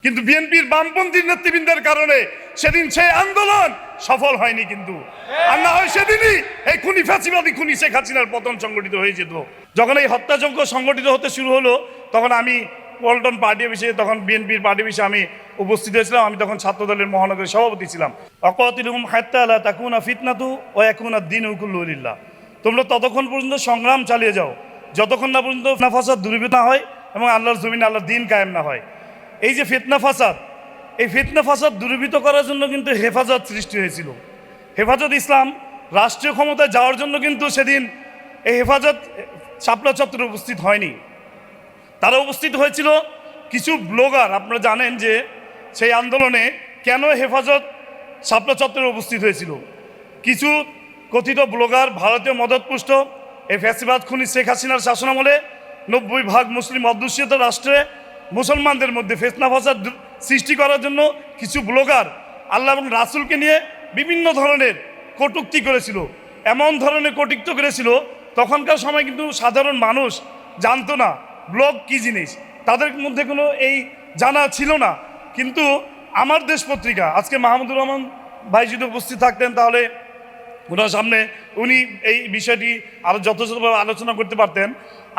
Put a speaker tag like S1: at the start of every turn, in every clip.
S1: কিন্তু বিএনপির বামপন্থী নেতৃবৃন্দের কারণে সেদিন সেই আন্দোলন সফল হয়নি। কিন্তু আর না হয় সেদিনই এই খুনি ফ্যাসিবাদী খুনি শেখ হাসিনার পতন সংগঠিত হয়ে যেত। যখন এই হত্যাযজ্ঞ সংগঠিত হতে শুরু হলো তখন আমি পল্টন পার্টি অফিসে, তখন বিএনপির পার্টি অফিসে আমি উপস্থিত হয়েছিলাম। আমি তখন ছাত্রদলের মহানগরের সভাপতি ছিলাম। অকাতিলুহুম হাত্তা লা তাকুনা ফিতনাতু ওয়া ইয়াকুনা দ্বীনু কুল্লুহু লিল্লাহ। তোমরা ততক্ষণ পর্যন্ত সংগ্রাম চালিয়ে যাও যতক্ষণ না পর্যন্ত ফিতনা ফাসাদ দূরীভূত না হয় এবং আল্লাহর জমিনে আল্লাহর দ্বীন কায়েম না হয়। এই যে ফিতনা ফাসাদ, এই ফিতনা ফাসাদ দূরীভূত করার জন্য কিন্তু হেফাজত সৃষ্টি হয়েছিল। হেফাজত ইসলাম রাষ্ট্রীয় ক্ষমতায় যাওয়ার জন্য কিন্তু সেদিন এই হেফাজত শাপলা চত্বরে উপস্থিত হয়নি। তারা উপস্থিত হয়েছিল কিছু ব্লগার। আপনারা জানেন যে সেই আন্দোলনে কেন হেফাজত শাপলা চত্বরে উপস্থিত হয়েছিল। কিছু কথিত ব্লগার ভারতীয় মদতপুষ্ট এই ফ্যাসিবাদ খুনি শেখ হাসিনার শাসনামলে 90% মুসলিম অধ্যুষিত রাষ্ট্রে মুসলমানদের মধ্যে ফিতনা ফাসাদ সৃষ্টি করার জন্য কিছু ব্লগার আল্লাহ এবং রাসূলকে নিয়ে বিভিন্ন ধরনের কটূক্তি করেছিল। এমন ধরনের কটূক্তি করেছিল তখনকার সময় কিন্তু সাধারণ মানুষ জানতো না ব্লগ কী জিনিস, তাদের মধ্যে কোনো এই জানা ছিল না। কিন্তু আমার দেশ পত্রিকা, আজকে মাহমুদুর রহমান ভাই যদি উপস্থিত থাকতেন তাহলে ওনার সামনে উনি এই বিষয়টি আরও যথাযথভাবে আলোচনা করতে পারতেন।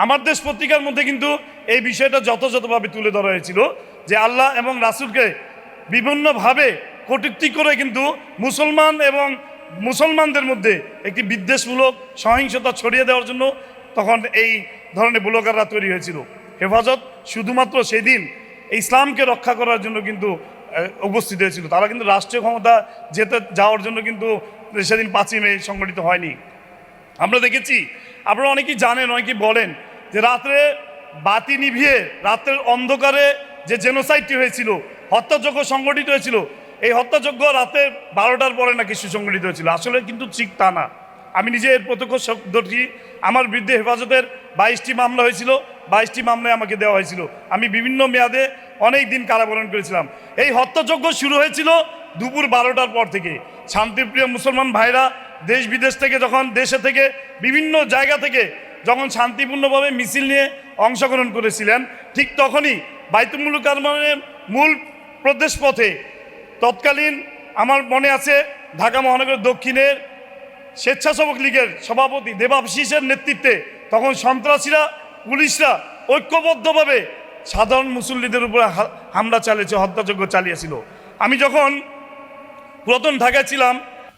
S1: আমার দেশ পত্রিকার মধ্যে কিন্তু এই বিষয়টা যথাযথভাবে তুলে ধরা হয়েছিল যে আল্লাহ এবং রাসূলকে বিভিন্নভাবে কটূক্তি করে কিন্তু মুসলমান এবং মুসলমানদের মধ্যে একটি বিদ্বেষমূলক সহিংসতা ছড়িয়ে দেওয়ার জন্য তখন এই ধরনের ব্লগাররা তৈরি হয়েছিল। হেফাজত শুধুমাত্র সেদিন ইসলামকে রক্ষা করার জন্য কিন্তু উপস্থিত হয়েছিল। তারা কিন্তু রাষ্ট্রীয় ক্ষমতা যাওয়ার জন্য কিন্তু সেদিন 5ই মে সংগঠিত হয়নি। আমরা দেখেছি, আপনারা অনেকেই জানেন, অনেকেই বলেন যে রাত্রে বাতি নিভিয়ে রাতের অন্ধকারে যে জেনোসাইডটি হয়েছিল, হত্যাযজ্ঞ সংগঠিত হয়েছিল, এই হত্যাযজ্ঞ রাতে 12টার পরে নাকি সুসংগঠিত হয়েছিল। আসলে কিন্তু ঠিক তা না। আমি নিজে এর প্রত্যক্ষ শব্দটি, আমার বিরুদ্ধে হেফাজতের 22টি মামলা হয়েছিল, 22টি মামলায় আমাকে দেওয়া হয়েছিল। আমি বিভিন্ন মেয়াদে অনেক দিন কারাবরণ করেছিলাম। এই হত্যাযজ্ঞ শুরু হয়েছিল দুপুর 12টার পর থেকে। শান্তিপ্রিয় মুসলমান ভাইরা দেশ বিদেশ থেকে, যখন দেশে থেকে বিভিন্ন জায়গা থেকে যখন শান্তিপূর্ণভাবে মিছিল নিয়ে অংশগ্রহণ করেছিলেন, ঠিক তখনই বাইতুল মুকাররমের মূল প্রদেশ পথে তৎকালীন আমার মনে আছে ঢাকা মহানগর দক্ষিণের স্বেচ্ছাসেবক লীগের সভাপতি দেবাশিসের নেতৃত্বে তখন সন্ত্রাসীরা, পুলিশরা ঐক্যবদ্ধভাবে সাধারণ মুসল্লিদের উপরে হামলা চালিয়েছে, হত্যাযজ্ঞ চালিয়েছিল। আমি যখন পুরাতন ঢাকায় ছিলাম,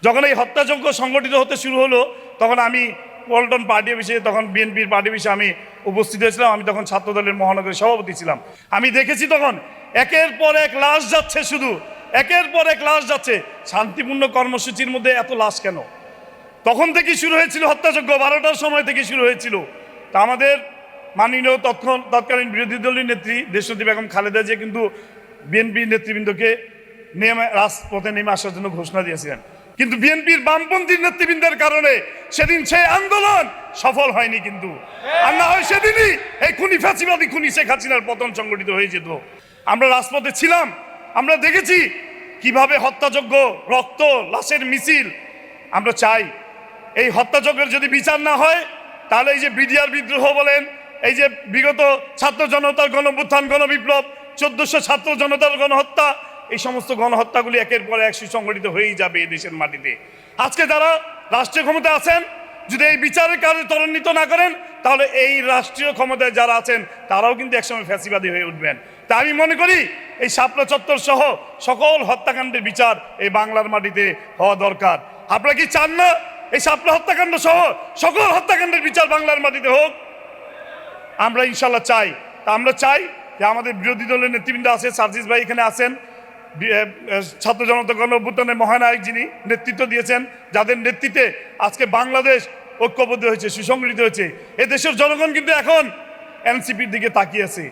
S1: যখন এই হত্যাযজ্ঞ সংগঠিত হতে শুরু হলো তখন আমি পল্টন পার্টি অফিসে, তখন বিএনপির পার্টি অফিসে আমি উপস্থিত হয়েছিলাম। আমি তখন ছাত্রদলের মহানগরের সভাপতি ছিলাম। আমি দেখেছি তখন একের পর এক লাশ যাচ্ছে, শুধু একের পর এক লাশ যাচ্ছে। শান্তিপূর্ণ কর্মসূচির মধ্যে এত লাশ কেন? তখন থেকেই শুরু হয়েছিল হত্যাযজ্ঞ, 12টার সময় থেকে শুরু হয়েছিল। তা আমাদের মাননীয় তৎকালীন বিরোধী দলীয় নেত্রী দেশনেত্রী বেগম খালেদা জিয়া কিন্তু বিএনপি নেতৃবৃন্দকে রাজপথে নেমে আসার জন্য ঘোষণা দিয়েছিলেন। কিন্তু বিএনপির বামপন্থী নেতৃবৃন্দের কারণে সেদিন সেই আন্দোলন সফল হয়নি। কিন্তু আর না হয় সেদিনই এই খুনি ফ্যাসিবাদী খুনি শেখ হাসিনার পতন সংগঠিত হয়ে যেত। আমরা রাজপথে ছিলাম, আমরা দেখেছি কিভাবে হত্যাযজ্ঞ, রক্ত, লাশের মিছিল। আমরা চাই এই হত্যাযজ্ঞের যদি বিচার না হয় তাহলে এই যে বিডিআর বিদ্রোহ বলেন, এই যে বিগত ছাত্র জনতার গণঅভ্যুত্থান, গণবিপ্লব, 1400 ছাত্র জনতার গণহত্যা, এই সমস্ত গণহত্যাগুলি একের পর এক সুসংগঠিত হয়েই যাবে এই দেশের মাটিতে। আজকে যারা রাষ্ট্রীয় ক্ষমতায় আছেন যদি এই বিচারের কাজে ত্বরান্বিত না করেন তাহলে এই রাষ্ট্রীয় ক্ষমতায় যারা আছেন তারাও কিন্তু একসময় ফ্যাসিবাদী হয়ে উঠবেন। তা আমি মনে করি এই শাপলা চত্বর সহ সকল হত্যাকাণ্ডের বিচার এই বাংলার মাটিতে হওয়া দরকার। আপনারা কি চান না এই শাপলা হত্যাকাণ্ড সহ সকল হত্যাকাণ্ডের বিচার বাংলার মাটিতে হোক? আমরা ইনশাল্লাহ চাই। তা আমরা চাই যে আমাদের বিরোধী দলের নেতৃবৃন্দ আছে, সার্জিস ভাই এখানে আছেন, ছাত্র জনতা গণঅভ্যুত্থানের মহানায়ক যিনি নেতৃত্ব দিয়েছেন, যাদের নেতৃত্বে আজকে বাংলাদেশ ঐক্যবদ্ধ হয়েছে, সুসংগঠিত হয়েছে। এ দেশের জনগণ কিন্তু এখন এনসিপির দিকে তাকিয়েছে।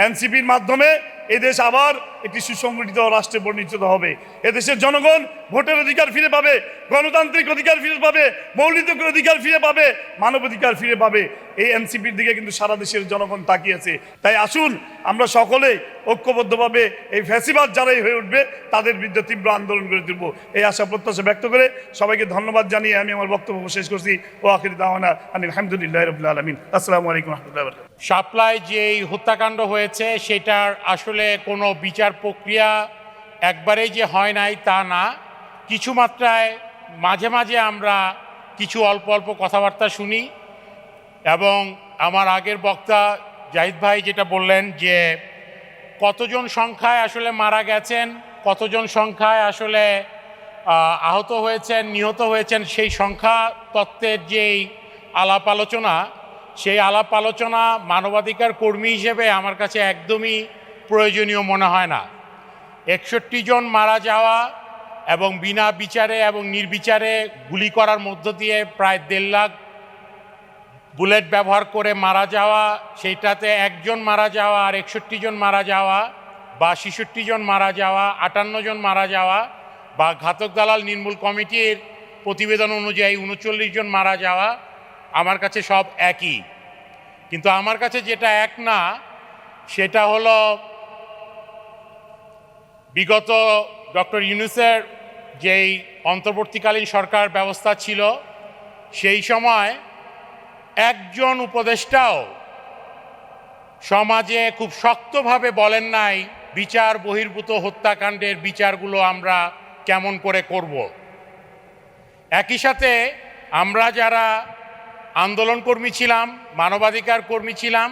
S1: এনসিপির মাধ্যমে এদেশ আবার একটি সুসংগঠিত রাষ্ট্রে পরিণত হবে। এদেশের জনগণ ভোটের অধিকার ফিরে পাবে, গণতান্ত্রিক অধিকার ফিরে পাবে, মৌলিক অধিকার ফিরে পাবে, মানবাধিকার ফিরে পাবে। এই এনসিপির দিকে কিন্তু সারা দেশের জনগণ তাকিয়েছে। তাই আসুন আমরা সকলে ঐক্যবদ্ধভাবে এই ফ্যাসিবাদ যারাই হয়ে উঠবে তাদের বিরুদ্ধে তীব্র আন্দোলন করে তুলব, এই আশা প্রত্যাশা ব্যক্ত করে সবাইকে ধন্যবাদ জানিয়ে আমি আমার বক্তব্য শেষ করছি। ও আখির দাওয়ানা আলহামদুলিল্লাহি রাব্বিল আলামিন। আসসালামু আলাইকুম ওয়া রাহমাতুল্লাহি ওয়া বারাকাতুহু।
S2: শাপলায় যেই হত্যাকাণ্ড হয়েছে সেটার আসলে কোনো বিচার প্রক্রিয়া একবারেই যে হয় নাই তা না, কিছু মাত্রায় মাঝে মাঝে আমরা কিছু অল্প অল্প কথাবার্তা শুনি। এবং আমার আগের বক্তা জাহিদ ভাই যেটা বললেন যে কতজন সংখ্যায় আসলে মারা গেছেন, কতজন সংখ্যায় আসলে আহত হয়েছেন, নিহত হয়েছেন, সেই সংখ্যা তত্ত্বের যেই আলাপ আলোচনা, সেই আলাপ আলোচনা মানবাধিকার কর্মী হিসেবে আমার কাছে একদমই প্রয়োজনীয় মনে হয় না। 61 জন মারা যাওয়া এবং বিনা বিচারে এবং নির্বিচারে গুলি করার মধ্য দিয়ে প্রায় 1.5 লাখ বুলেট ব্যবহার করে মারা যাওয়া, সেইটাতে একজন মারা যাওয়া আর 61 জন মারা যাওয়া, বা 66 জন মারা যাওয়া, 58 জন মারা যাওয়া, বা ঘাতক দালাল নির্মূল কমিটির প্রতিবেদন অনুযায়ী 39 জন মারা যাওয়া, আমার কাছে সব একই। কিন্তু আমার কাছে যেটা এক না সেটা হলো বিগত ডক্টর ইউনূসের যেই অন্তর্বর্তীকালীন সরকার ব্যবস্থা ছিল সেই সময় একজন উপদেষ্টাও সমাজে খুব শক্তভাবে বলেন নাই বিচার বহির্ভূত হত্যাকাণ্ডের বিচারগুলো আমরা কেমন করে করব। একই সাথে আমরা যারা আন্দোলনকর্মী ছিলাম, মানবাধিকার কর্মী ছিলাম,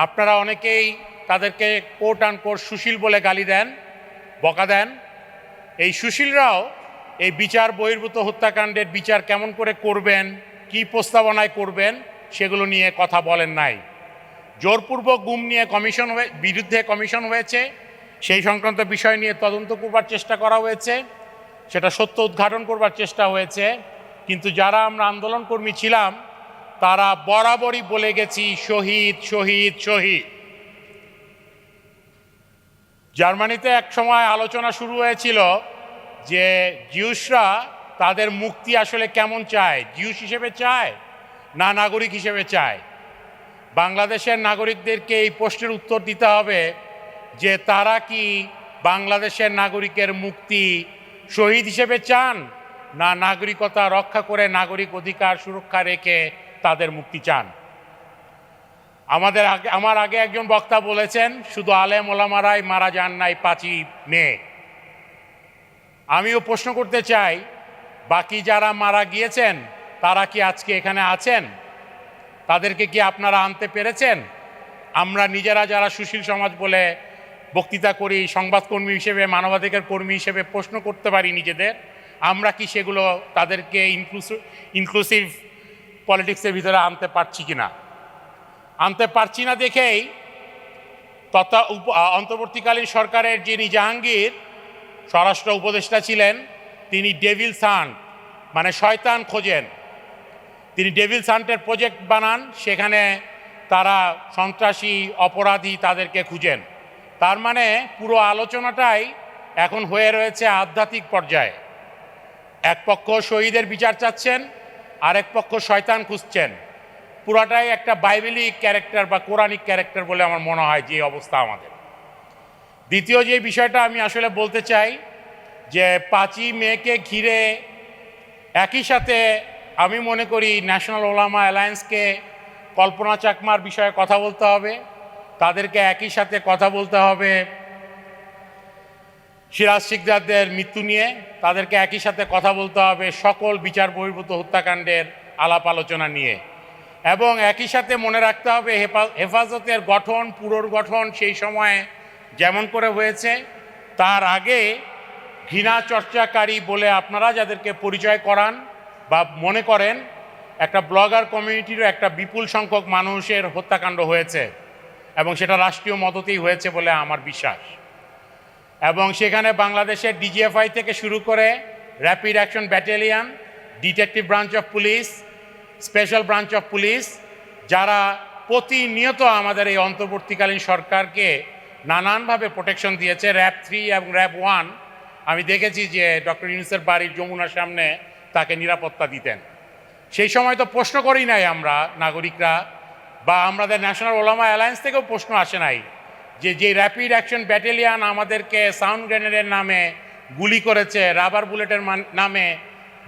S2: আপনারা অনেকেই তাদেরকে কোট অ্যান্ড কোট সুশীল বলে গালি দেন, বকা দেন। এই সুশীলরাও এই বিচার বহির্ভূত হত্যাকাণ্ডের বিচার কেমন করে করবেন, কি প্রস্তাবনায় করবেন, সেগুলো নিয়ে কথা বলেন নাই। জোরপূর্বক গুম নিয়ে বিরুদ্ধে কমিশন হয়েছে, সেই সংক্রান্ত বিষয় নিয়ে তদন্ত করবার চেষ্টা করা হয়েছে, সেটা সত্য উদ্ঘাটন করবার চেষ্টা হয়েছে। কিন্তু যারা আমরা আন্দোলনকর্মী ছিলাম তারা বরাবরই বলে গেছি শহীদ শহীদ শহীদ। জার্মানিতে এক সময় আলোচনা শুরু হয়েছিল যে জিউসরা তাদের মুক্তি আসলে কেমন চায়, জিউস হিসেবে চায় না নাগরিক হিসেবে চায়। বাংলাদেশের নাগরিকদেরকে এই প্রশ্নের উত্তর দিতে হবে যে তারা কি বাংলাদেশের নাগরিকের মুক্তি শহীদ হিসেবে চান, না নাগরিকতা রক্ষা করে নাগরিক অধিকার সুরক্ষা রেখে তাদের মুক্তি চান। আমার আগে একজন বক্তা বলেছেন শুধু আলেম ওলামারাই মারা যান নাই 5ই মে। আমিও প্রশ্ন করতে চাই, বাকি যারা মারা গিয়েছেন তারা কি আজকে এখানে আছেন? তাদেরকে কি আপনারা আনতে পেরেছেন? আমরা নিজেরা যারা সুশীল সমাজ বলে বক্তৃতা করি, সংবাদকর্মী হিসেবে, মানবাধিকার কর্মী হিসেবে প্রশ্ন করতে পারি নিজেদের, আমরা কি সেগুলো তাদেরকে ইনক্লুসিভ পলিটিক্সের ভিতরে আনতে পারছি কি না? আনতে পারছি না দেখেই অন্তর্বর্তীকালীন সরকারের যিনি জাহাঙ্গীর স্বরাষ্ট্র উপদেষ্টা ছিলেন, তিনি ডেভিল সান্ট মানে শয়তান খোঁজেন। তিনি ডেভিল সান্টের প্রজেক্ট বানান, সেখানে তারা সন্ত্রাসী অপরাধী তাদেরকে খুঁজেন। তার মানে পুরো আলোচনাটাই এখন হয়ে রয়েছে আধ্যাত্মিক পর্যায়ে। এক পক্ষ শহীদের বিচার চাচ্ছেন, আরেক পক্ষ শয়তান খুঁজছেন। পুরাটাই একটা বাইবেলিক ক্যারেক্টার বা কোরআনিক ক্যারেক্টার বলে আমার মনে হয় যে অবস্থা আমাদের। দ্বিতীয় যে বিষয়টা আমি আসলে বলতে চাই যে 5ই মেকে ঘিরে একই সাথে আমি মনে করি ন্যাশনাল ওলামা অ্যালায়েন্সকে কল্পনা চাকমার বিষয়ে কথা বলতে হবে, তাদেরকে একই সাথে কথা বলতে হবে সিরাজ শিকদারদের মৃত্যু নিয়ে, তাদেরকে একই সাথে কথা বলতে হবে সকল বিচার বহির্ভূত হত্যাকাণ্ডের আলাপ আলোচনা নিয়ে, এবং একই সাথে মনে রাখতে হবে হেফাজতের গঠন পুনর্গঠন সেই সময়ে যেমন করে হয়েছে তার আগে ঘৃণা চর্চাকারী বলে আপনারা যাদেরকে পরিচয় করান বা মনে করেন, একটা ব্লগার কমিউনিটিরও একটা বিপুল সংখ্যক মানুষের হত্যাকাণ্ড হয়েছে এবং সেটা রাষ্ট্রীয় মদতেই হয়েছে বলে আমার বিশ্বাস। এবং সেখানে বাংলাদেশের ডিজিএফআই থেকে শুরু করে rapid action battalion, detective branch of police, special branch of police, যারা প্রতিনিয়ত আমাদের এই অন্তর্বর্তীকালীন সরকারকে নানানভাবে প্রোটেকশন দিয়েছে। র্যাব 3 এবং র্যাব 1 আমি দেখেছি যে ডক্টর ইউনূসের বাড়ির যমুনার সামনে তাকে নিরাপত্তা দিতেন। সেই সময় তো প্রশ্ন করি নাই আমরা নাগরিকরা বা আমাদের ন্যাশনাল ওলামা অ্যালায়েন্স থেকেও প্রশ্ন আসে নাই যে র্যাপিড অ্যাকশন ব্যাটালিয়ান আমাদেরকে সাউন্ড গ্রেনেডের নামে গুলি করেছে, রাবার বুলেটের নামে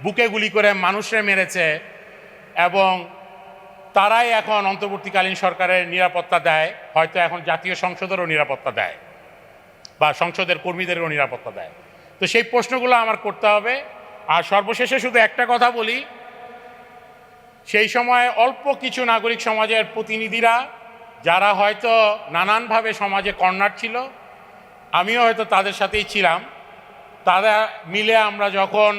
S2: বুকে গুলি করে মানুষরে মেরেছে, এবং তারাই এখন অন্তর্বর্তীকালীন সরকারের নিরাপত্তা দেয়, হয়তো এখন জাতীয় সংসদেরও নিরাপত্তা দেয় বা সংসদের কর্মীদেরও নিরাপত্তা দেয়। তো সেই প্রশ্নগুলো আমার করতে হবে। আর সর্বশেষে শুধু একটা কথা বলি, সেই সময় অল্প কিছু নাগরিক সমাজের প্রতিনিধিরা যারা হয়তো নানানভাবে সমাজে কর্নার ছিল, আমিও হয়তো তাদের সাথেই ছিলাম, তারা মিলে আমরা যখন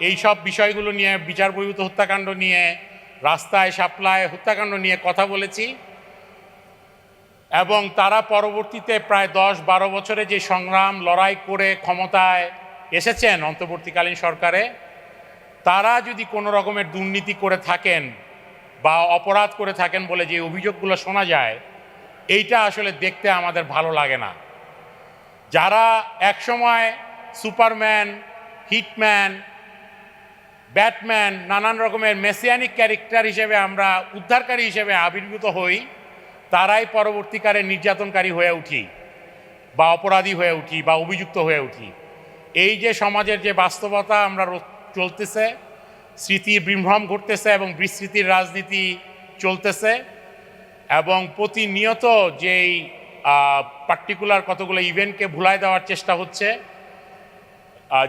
S2: এই সব বিষয়গুলো নিয়ে, বিচার বহির্ভূত হত্যাকাণ্ড নিয়ে, রাস্তায় শাপলায় হত্যাকাণ্ড নিয়ে কথা বলেছি, এবং তারা পরবর্তীতে প্রায় 10-12 বছরে যে সংগ্রাম লড়াই করে ক্ষমতায় এসেছেন অন্তর্বর্তীকালীন সরকারে, তারা যদি কোনো রকমের দুর্নীতি করে থাকেন বা অপরাধ করে থাকেন বলে যে অভিযোগগুলো শোনা যায়, এইটা আসলে দেখতে আমাদের ভালো লাগে না। যারা একসময় সুপারম্যান, হিটম্যান, ব্যাটম্যান, নানান রকমের মেসিয়ানিক ক্যারেক্টার হিসেবে আমরা উদ্ধারকারী হিসেবে আবির্ভূত হই, তারাই পরবর্তীকালে নির্যাতনকারী হয়ে উঠি বা অপরাধী হয়ে উঠি বা অভিযুক্ত হয়ে উঠি। এই যে সমাজের যে বাস্তবতা আমরা চলতেছে, স্মৃতির বিভ্রম ঘটতেছে এবং বিস্মৃতির রাজনীতি চলতেছে, এবং প্রতিনিয়ত যেই পার্টিকুলার কতগুলো ইভেন্টকে ভুলাই দেওয়ার চেষ্টা হচ্ছে,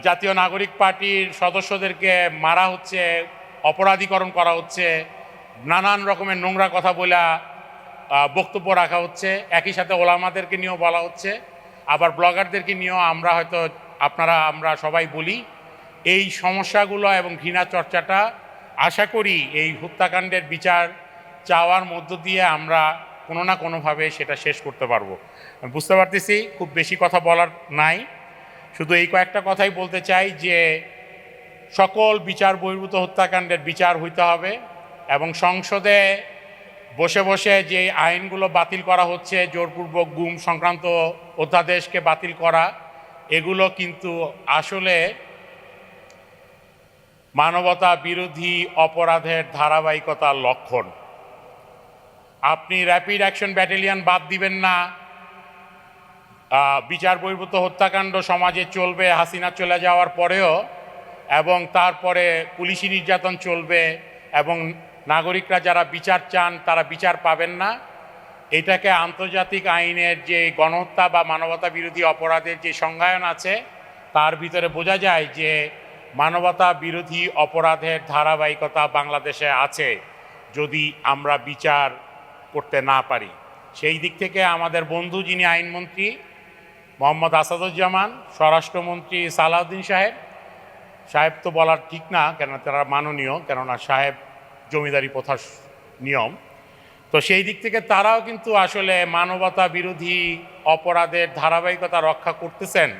S2: জাতীয় নাগরিক পার্টির সদস্যদেরকে মারা হচ্ছে, অপরাধীকরণ করা হচ্ছে, নানান রকমের নোংরা কথা বলে বক্তব্য রাখা হচ্ছে, একই সাথে ওলামাদেরকে নিয়েও বলা হচ্ছে, আবার ব্লগারদেরকে নিয়েও আমরা সবাই বলি। এই সমস্যাগুলো এবং ঘৃণা চর্চাটা আশা করি এই হত্যাকাণ্ডের বিচার চাওয়ার মধ্য দিয়ে আমরা কোনো না কোনোভাবে সেটা শেষ করতে পারবো। আমি বুঝতে পারতেছি খুব বেশি কথা বলার নাই, শুধু এই কয়েকটা কথাই বলতে চাই যে সকল বিচার বহির্ভূত হত্যাকাণ্ডের বিচার হইতে হবে, এবং সংসদে বসে বসে যে আইনগুলো বাতিল করা হচ্ছে, জোরপূর্বক গুম সংক্রান্ত অধ্যাদেশকে বাতিল করা, এগুলো কিন্তু আসলে মানবতা বিরোধী অপরাধের ধারাবাহিকতার লক্ষণ। আপনি র্যাপিড অ্যাকশন ব্যাটালিয়ন বাদ দিবেন না, বিচার বহির্ভূত হত্যাকাণ্ড সমাজে চলবে হাসিনা চলে যাওয়ার পরেও, এবং তারপরে পুলিশি নির্যাতন চলবে, এবং নাগরিকরা যারা বিচার চান তারা বিচার পাবেন না। এটাকে আন্তর্জাতিক আইনের যে গণহত্যা বা মানবতা বিরোধী অপরাধের যে সংজ্ঞায়ন আছে, তার ভিতরে বোঝা যায় যে মানবতা বিরোধী অপরাধের ধারাবাহিকতা বাংলাদেশে আছে যদি আমরা বিচার করতে না পারি। সেই দিক থেকে আমাদের বন্ধু যিনি আইনমন্ত্রী মোহাম্মদ আসাদুজ্জামান, স্বরাষ্ট্রমন্ত্রী সালাউদ্দিন সাহেব তো বলার ঠিক না, কেন তারা মাননীয়, কেননা সাহেব জমিদারি প্রথার নিয়ম, তো সেই দিক থেকে তারাও কিন্তু আসলে মানবতা বিরোধী অপরাধের ধারাবাহিকতা রক্ষা করতেছেন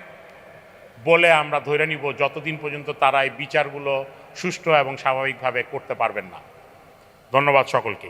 S2: বলে আমরা ধরে নিব, যতদিন পর্যন্ত তারা এই বিচারগুলো সুষ্ঠু এবং স্বাভাবিকভাবে করতে পারবেন না। ধন্যবাদ সকলকে।